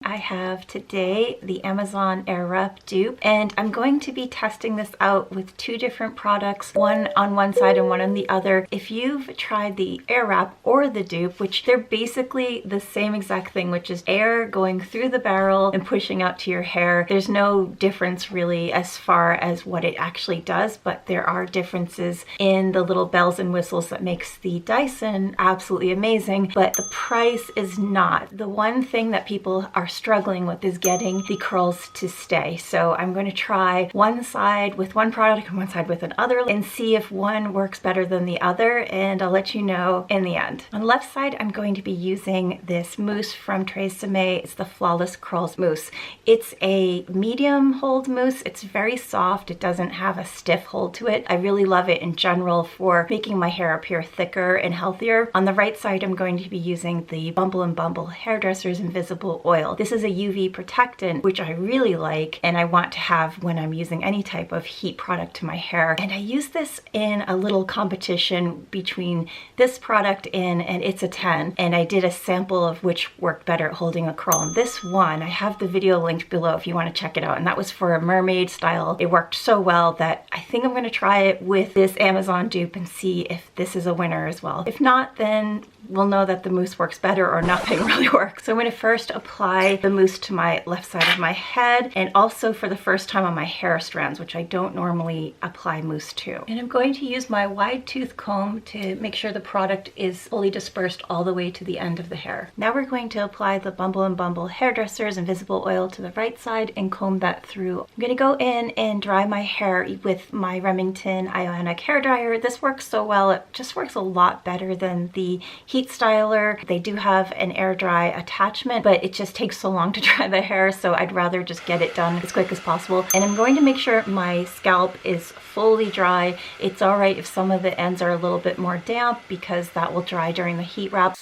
I have today the Amazon Airwrap dupe, and I'm going to be testing this out with two different products, one on one side and one on the other. If you've tried the Airwrap or the dupe, which they're basically the same exact thing, which is air going through the barrel and pushing out to your hair, there's no difference really as far as what it actually does, but there are differences in the little bells and whistles that makes the Dyson absolutely amazing, but the price is not. The one thing that people are struggling with is getting the curls to stay. So I'm going to try one side with one product and one side with another and see if one works better than the other, and I'll let you know in the end. On the left side, I'm going to be using this mousse from TRESemme. It's the Flawless Curls Mousse. It's a medium hold mousse. It's very soft. It doesn't have a stiff hold to it. I really love it in general for making my hair appear thicker and healthier. On the right side, I'm going to be using the Bumble Hairdresser's Invisible Oil. This is a UV protectant, which I really like and I want to have when I'm using any type of heat product to my hair. And I use this in a little competition between this product and It's a 10. And I did a sample of which worked better at holding a curl. And this one, I have the video linked below if you want to check it out. And that was for a mermaid style. It worked so well that I think I'm going to try it with this Amazon dupe and see if this is a winner as well. If not, then we'll know that the mousse works better or nothing really works. So I'm going to first apply the mousse to my left side of my head and also for the first time on my hair strands, which I don't normally apply mousse to. And I'm going to use my wide tooth comb to make sure the product is fully dispersed all the way to the end of the hair. Now we're going to apply the Bumble Hairdresser's Invisible Oil to the right side and comb that through. I'm going to go in and dry my hair with my Remington Ionic hair dryer. This works so well. It just works a lot better than the heat styler. They do have an air dry attachment, but it just takes so long to dry the hair, so I'd rather just get it done as quick as possible. And I'm going to make sure my scalp is fully dry. It's all right if some of the ends are a little bit more damp because that will dry during the heat wrap.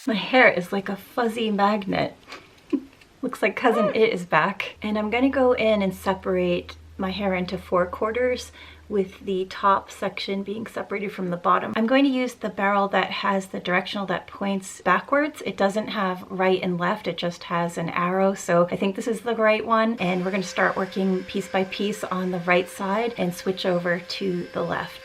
My hair is like a fuzzy magnet. Looks like Cousin It is back. And I'm going to go in and separate my hair into 4 quarters, with the top section being separated from the bottom. I'm going to use the barrel that has the directional that points backwards. It doesn't have right and left, it just has an arrow. So I think this is the right one. And we're going to start working piece by piece on the right side and switch over to the left.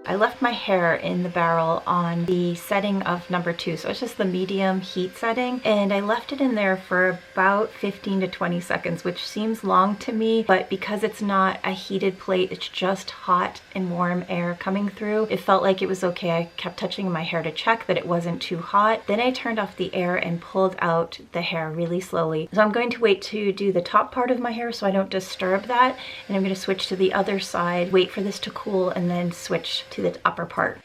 I left my hair in the barrel on the setting of number 2, so it's just the medium heat setting, and I left it in there for about 15 to 20 seconds, which seems long to me, but because it's not a heated plate, it's just hot and warm air coming through, it felt like it was okay. I kept touching my hair to check that it wasn't too hot. Then I turned off the air and pulled out the hair really slowly. So I'm going to wait to do the top part of my hair so I don't disturb that, and I'm going to switch to the other side, wait for this to cool, and then switch to the upper part.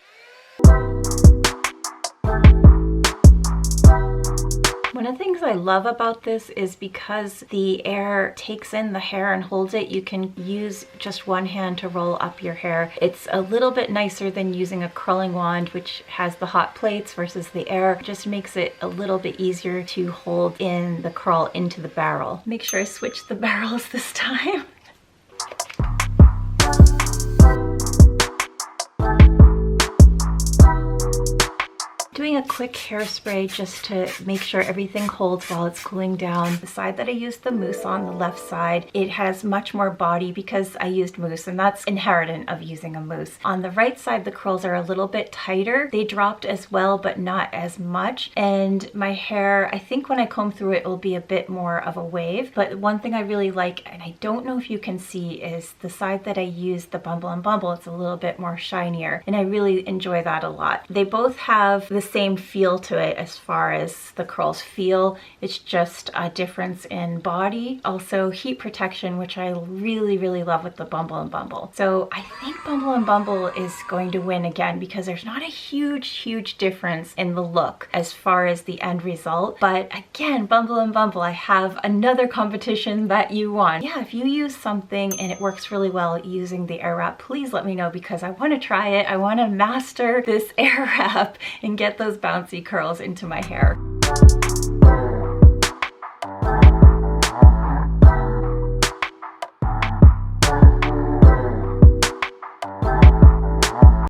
One of the things I love about this is because the air takes in the hair and holds it, you can use just one hand to roll up your hair. It's a little bit nicer than using a curling wand, which has the hot plates versus the air. It just makes it a little bit easier to hold in the curl into the barrel. Make sure I switch the barrels this time. Doing a quick hairspray just to make sure everything holds while it's cooling down. The side that I used the mousse on, the left side, it has much more body because I used mousse, and that's inherent of using a mousse. On the right side, the curls are a little bit tighter. They dropped as well, but not as much. And my hair, I think when I comb through it, will be a bit more of a wave. But one thing I really like, and I don't know if you can see, is the side that I used the Bumble, it's a little bit more shinier. And I really enjoy that a lot. They both have the same feel to it as far as the curls feel. It's just a difference in body. Also heat protection, which I really love with the Bumble. So I think Bumble is going to win again because there's not a huge difference in the look as far as the end result. But again, Bumble, I have another competition that you won. Yeah, if you use something and it works really well using the Airwrap, please let me know because I want to try it. I want to master this Airwrap and get those bouncy curls into my hair.